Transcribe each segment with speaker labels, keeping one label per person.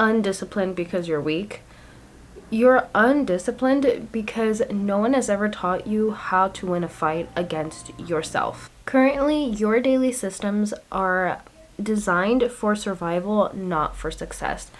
Speaker 1: undisciplined because you're weak. You're undisciplined because no one has ever taught you how to win a fight against yourself. Currently, your daily systems are designed for survival, not for success.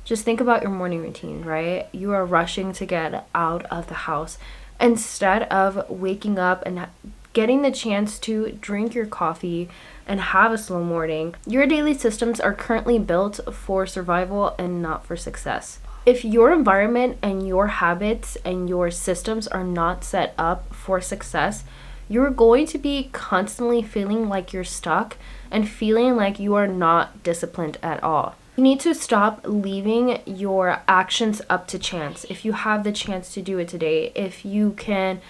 Speaker 1: Just think about your morning routine, right? You are rushing to get out of the house instead of waking up and getting the chance to drink your coffee and have a slow morning. Your daily systems are currently built for survival and not for success. If your environment and your habits and your systems are not set up for success, you're going to be constantly feeling like you're stuck and feeling like you are not disciplined at all. You need to stop leaving your actions up to chance. If you have the chance to do it today, if you can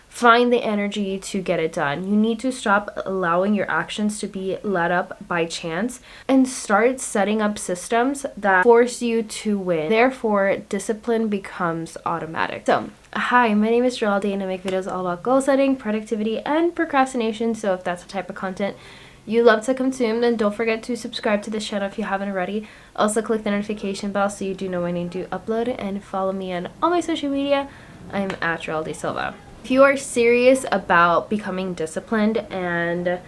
Speaker 1: find the energy to get it done, you need to stop allowing your actions to be led up by chance and start setting up systems that force you to win. Therefore, discipline becomes automatic. So, hi, my name is Geraldine and I make videos all about goal setting, productivity, and procrastination. So if that's the type of content you love to consume, then don't forget to subscribe to this channel if you haven't already. Also click the notification bell so you do know when I do upload, and follow me on all my social media. I'm at Geraldine Silva. If you are serious about becoming disciplined and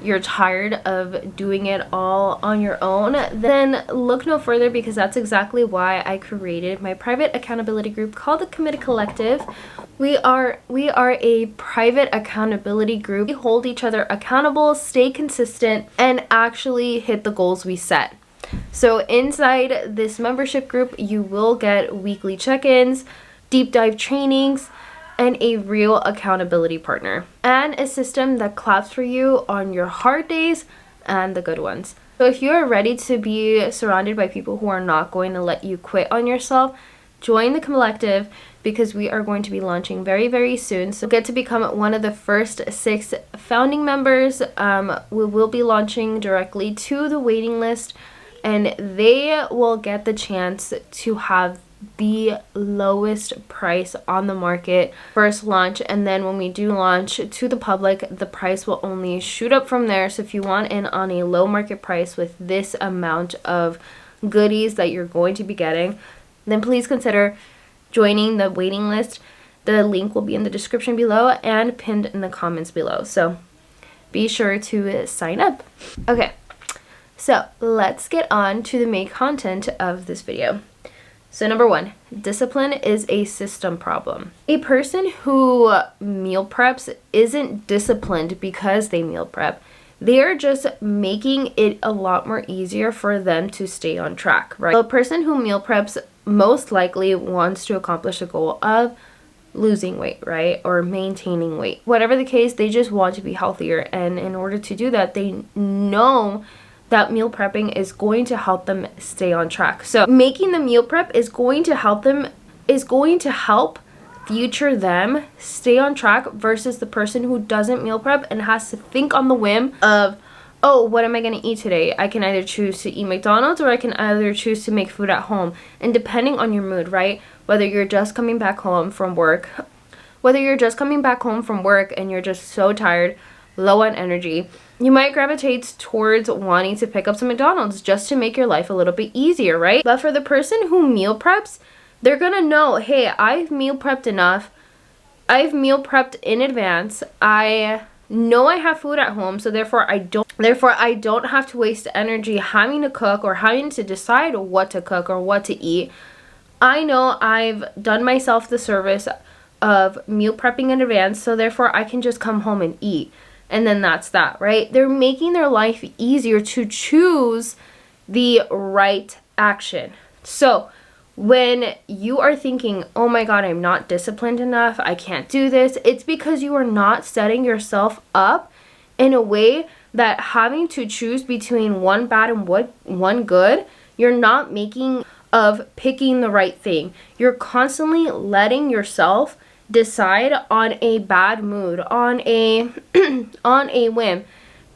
Speaker 1: you're tired of doing it all on your own, then look no further, because that's exactly why I created my private accountability group called the Committed Collective. We are a private accountability group. We hold each other accountable, stay consistent, and actually hit the goals we set. So inside this membership group, you will get weekly check-ins, deep dive trainings, and a real accountability partner, and a system that claps for you on your hard days and the good ones. So if you're ready to be surrounded by people who are not going to let you quit on yourself, join the collective, because we are going to be launching very, very soon. So get to become one of the first 6 founding members. We will be launching directly to the waiting list, and they will get the chance to have the lowest price on the market first launch, and then when we do launch to the public, the price will only shoot up from there. So if you want in on a low market price with this amount of goodies that you're going to be getting, then please consider joining the waiting list. The link will be in the description below and pinned in the comments below, so be sure to sign up. Okay, so let's get on to the main content of this video. So number 1, discipline is a system problem. A person who meal preps isn't disciplined because they meal prep. They are just making it a lot more easier for them to stay on track, right? So a person who meal preps most likely wants to accomplish the goal of losing weight, right? Or maintaining weight. Whatever the case, they just want to be healthier. And in order to do that, they know that meal prepping is going to help them stay on track. So making the meal prep is going to help future them stay on track, versus the person who doesn't meal prep and has to think on the whim of, oh, what am I going to eat today? I can either choose to eat McDonald's, or I can either choose to make food at home. And depending on your mood, right? Whether you're just coming back home from work and you're just so tired, low on energy, you might gravitate towards wanting to pick up some McDonald's just to make your life a little bit easier, right? But for the person who meal preps, they're gonna know, hey, I've meal prepped enough. I've meal prepped in advance. I know I have food at home, so therefore I don't have to waste energy having to cook or having to decide what to cook or what to eat. I know I've done myself the service of meal prepping in advance, so therefore I can just come home and eat. And then that's that, right? They're making their life easier to choose the right action. So when you are thinking, oh my God, I'm not disciplined enough, I can't do this, it's because you are not setting yourself up in a way that having to choose between one bad and one good, you're not making of picking the right thing. You're constantly letting yourself decide on a bad mood, on a whim,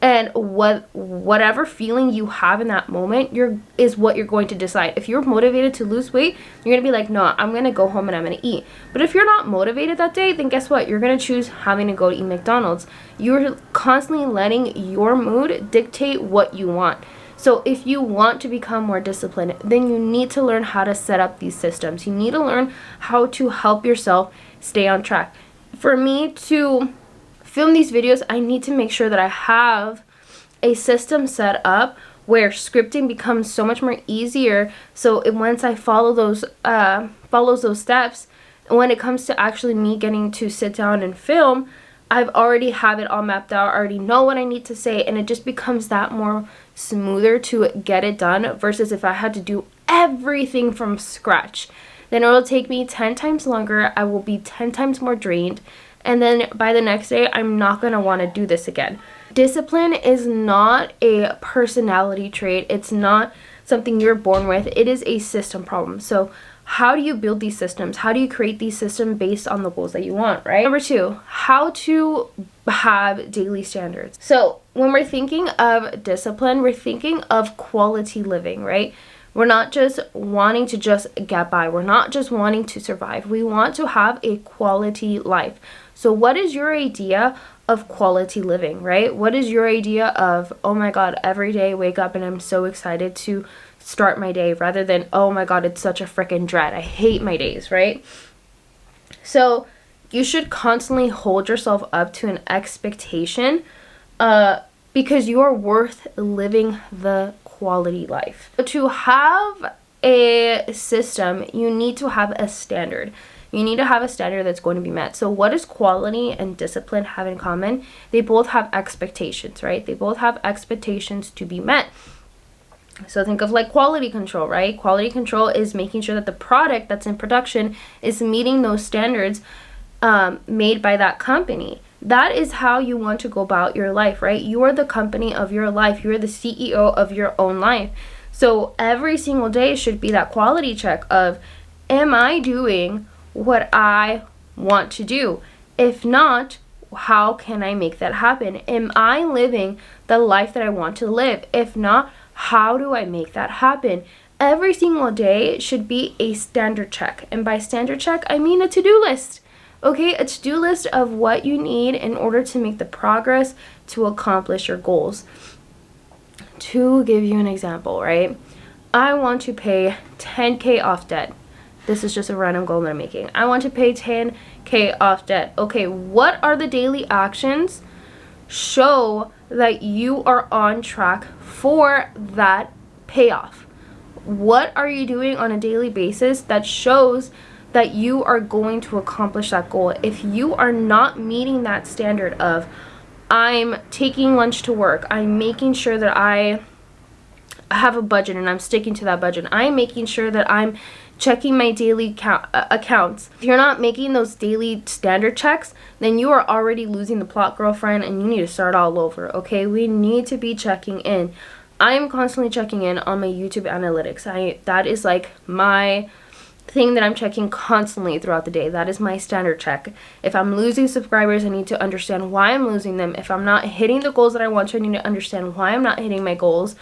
Speaker 1: and whatever feeling you have in that moment is what you're going to decide. If you're motivated to lose weight, you're gonna be like, no, I'm gonna go home and I'm gonna eat. But if you're not motivated that day, then guess what? You're gonna choose having to go to eat McDonald's. You're constantly letting your mood dictate what you want. So if you want to become more disciplined, then you need to learn how to set up these systems. You need to learn how to help yourself stay on track. For me to film these videos, I need to make sure that I have a system set up where scripting becomes so much more easier. So once I follow those steps, when it comes to actually me getting to sit down and film, I've already have it all mapped out. I already know what I need to say, and it just becomes that more smoother to get it done versus if I had to do everything from scratch. Then it will take me 10 times longer. I will be 10 times more drained, and then by the next day, I'm not going to want to do this again. Discipline is not a personality trait. It's not something you're born with. It is a system problem. So how do you build these systems? How do you create these systems based on the goals that you want, right? Number 2, how to have daily standards. So when we're thinking of discipline, we're thinking of quality living, right? We're not just wanting to just get by. We're not just wanting to survive. We want to have a quality life. So what is your idea of quality living, right? What is your idea of, oh my God, every day I wake up and I'm so excited to start my day, rather than, oh my God, it's such a freaking dread. I hate my days, right? So you should constantly hold yourself up to an expectation because you are worth living the quality life. To have a system, you need to have a standard. You need to have a standard that's going to be met. So what does quality and discipline have in common? They both have expectations, right? They both have expectations to be met. So think of like quality control, right? Quality control is making sure that the product that's in production is meeting those standards made by that company. That is how you want to go about your life, right? You are the company of your life. You are the CEO of your own life. So every single day should be that quality check of, am I doing what I want to do? If not, how can I make that happen? Am I living the life that I want to live? If not, how do I make that happen? Every single day should be a standard check. And by standard check, I mean a to-do list. Okay, a to-do list of what you need in order to make the progress to accomplish your goals. To give you an example, right? I want to pay 10K off debt. This is just a random goal that I'm making. I want to pay 10K off debt. Okay, what are the daily actions? Show that you are on track for that payoff. What are you doing on a daily basis that shows that you are going to accomplish that goal? If you are not meeting that standard of, I'm taking lunch to work, I'm making sure that I have a budget and I'm sticking to that budget, I'm making sure that I'm checking my daily accounts. If you're not making those daily standard checks, then you are already losing the plot, girlfriend, and you need to start all over, okay? We need to be checking in. I am constantly checking in on my YouTube analytics. That is like my thing that I'm checking constantly throughout the day. That is my standard check. If I'm losing subscribers, I need to understand why I'm losing them. If I'm not hitting the goals that I want to, I need to understand why I'm not hitting my goals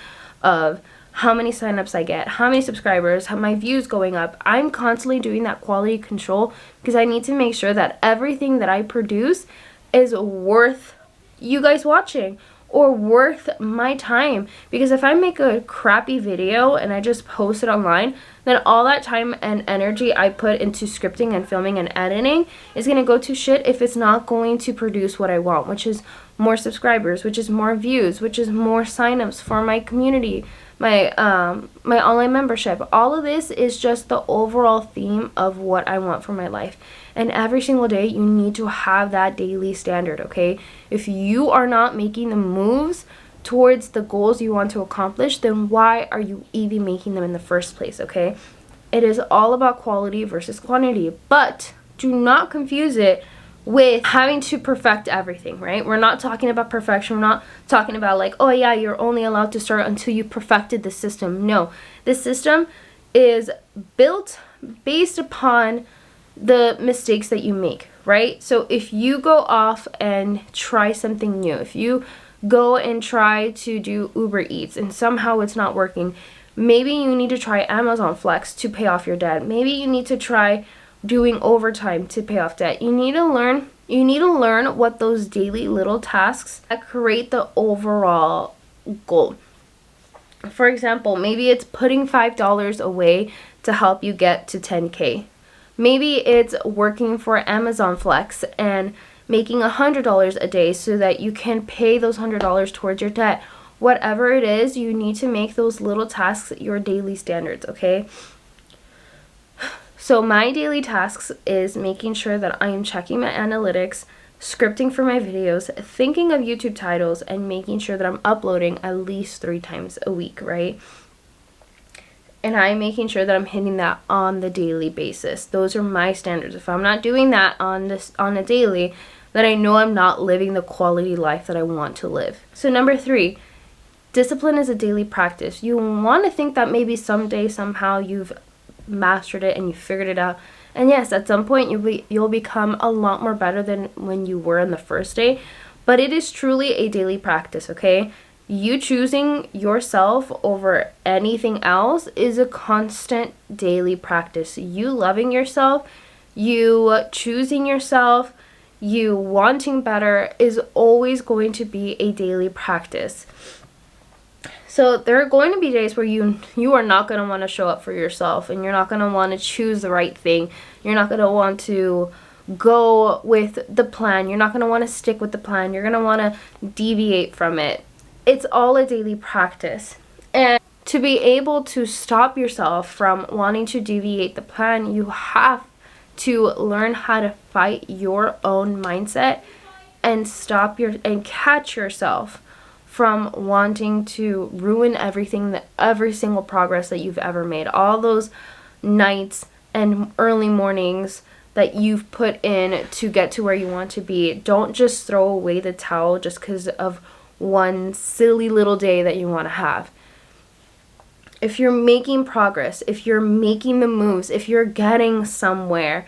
Speaker 1: of how many signups I get, how many subscribers, how my views going up. I'm constantly doing that quality control because I need to make sure that everything that I produce is worth you guys watching or worth my time. Because if I make a crappy video and I just post it online, then all that time and energy I put into scripting and filming and editing is going to go to shit if it's not going to produce what I want, which is more subscribers, which is more views, which is more signups for my community, my online membership. All of this is just the overall theme of what I want for my life. And every single day you need to have that daily standard, okay? If you are not making the moves towards the goals you want to accomplish, then why are you even making them in the first place, okay? It is all about quality versus quantity, but do not confuse it with having to perfect everything, right? We're not talking about perfection. We're not talking about like, oh yeah, you're only allowed to start until you perfected the system. No, the system is built based upon the mistakes that you make, right? So if you go off and try something new, if you go and try to do Uber Eats and somehow it's not working, maybe you need to try Amazon Flex to pay off your debt. Maybe you need to try doing overtime to pay off debt. You need to learn what those daily little tasks that create the overall goal. For example, maybe it's putting $5 away to help you get to 10K. Maybe it's working for Amazon Flex and making $100 a day so that you can pay those $100 towards your debt. Whatever it is, you need to make those little tasks your daily standards, okay? So my daily tasks is making sure that I am checking my analytics, scripting for my videos, thinking of YouTube titles, and making sure that I'm uploading at least 3 times a week, right? And I'm making sure that I'm hitting that on the daily basis. Those are my standards. If I'm not doing that on a daily, then I know I'm not living the quality life that I want to live. So number 3, discipline is a daily practice. You want to think that maybe someday, somehow, you've mastered it and you figured it out. And yes, at some point you'll become a lot more better than when you were in the first day. But it is truly a daily practice, okay? You choosing yourself over anything else is a constant daily practice. You loving yourself, you choosing yourself, you wanting better is always going to be a daily practice. So there are going to be days where you are not going to want to show up for yourself, and you're not going to want to choose the right thing. You're not going to want to go with the plan. You're not going to want to stick with the plan. You're going to want to deviate from it. It's all a daily practice. And to be able to stop yourself from wanting to deviate the plan, you have to learn how to fight your own mindset and catch yourself from wanting to ruin every single progress that you've ever made. All those nights and early mornings that you've put in to get to where you want to be. Don't just throw away the towel just because of one silly little day that you want to have. If you're making progress, if you're making the moves, if you're getting somewhere,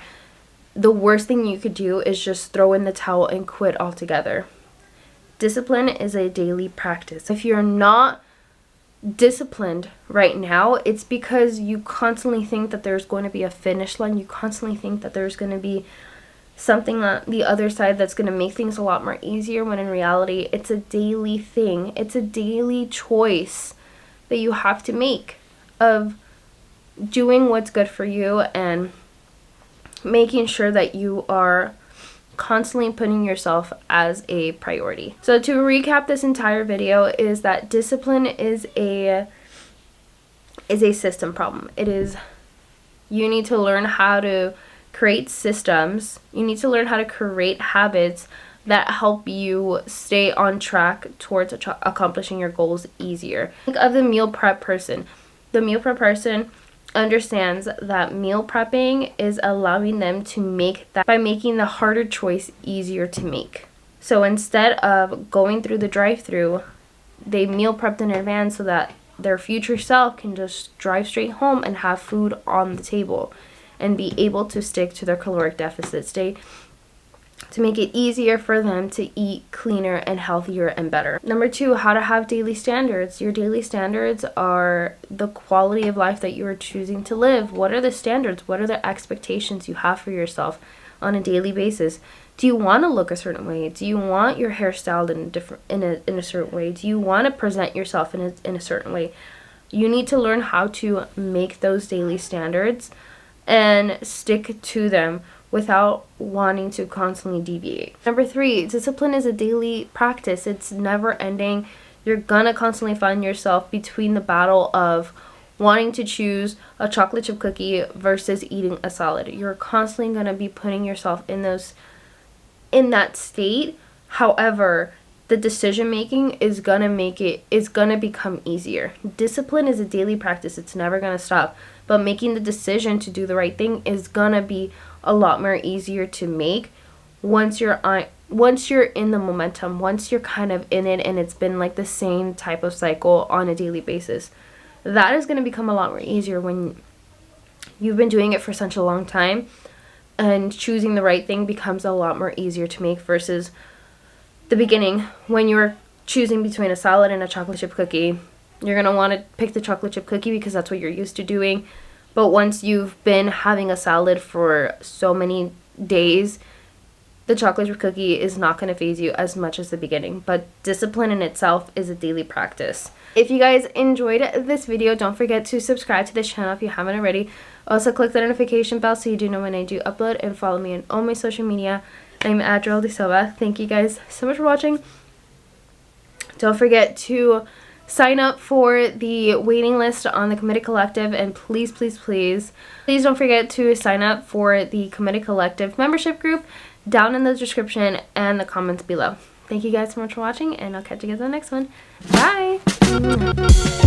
Speaker 1: the worst thing you could do is just throw in the towel and quit altogether. Discipline is a daily practice. If you're not disciplined right now, it's because you constantly think that there's going to be a finish line. You constantly think that there's going to be something on the other side that's going to make things a lot more easier, when in reality, it's a daily thing. It's a daily choice that you have to make of doing what's good for you and making sure that you are constantly putting yourself as a priority. So to recap this entire video is that discipline is a system problem. You need to learn how to create systems. You need to learn how to create habits that help you stay on track towards accomplishing your goals easier. Think of the meal prep person. The meal prep person understands that meal prepping is allowing them to make that by making the harder choice easier to make. So instead of going through the drive-thru, they meal prepped in advance so that their future self can just drive straight home and have food on the table and be able to stick to their caloric deficit state, to make it easier for them to eat cleaner and healthier and better. Number 2, how to have daily standards. Your daily standards are the quality of life that you are choosing to live. What are the standards? What are the expectations you have for yourself on a daily basis? Do you want to look a certain way? Do you want your hair styled in a certain way? Do you want to present yourself in a certain way? You need to learn how to make those daily standards and stick to them without wanting to constantly deviate. Number 3, discipline is a daily practice. It's never ending. You're gonna constantly find yourself between the battle of wanting to choose a chocolate chip cookie versus eating a salad. You're constantly gonna be putting yourself in that state. However, the decision making is gonna become easier. Discipline is a daily practice. It's never gonna stop. But making the decision to do the right thing is gonna be a lot more easier to make once you're in the momentum, once you're kind of in it and it's been like the same type of cycle on a daily basis. That is going to become a lot more easier when you've been doing it for such a long time, and choosing the right thing becomes a lot more easier to make versus the beginning when you're choosing between a salad and a chocolate chip cookie. You're going to want to pick the chocolate chip cookie because that's what you're used to doing. But once you've been having a salad for so many days, the chocolate chip cookie is not going to phase you as much as the beginning, but discipline in itself is a daily practice. If you guys enjoyed this video, don't forget to subscribe to this channel if you haven't already. Also, click the notification bell so you do know when I do upload, and follow me on all my social media. I'm Adriel De Silva. Thank you guys so much for watching. Don't forget to sign up for the waiting list on the Committed Collective, and please don't forget to sign up for the Committed Collective membership group down in the description and the comments below. Thank you guys so much for watching, and I'll catch you guys on the next one. Bye!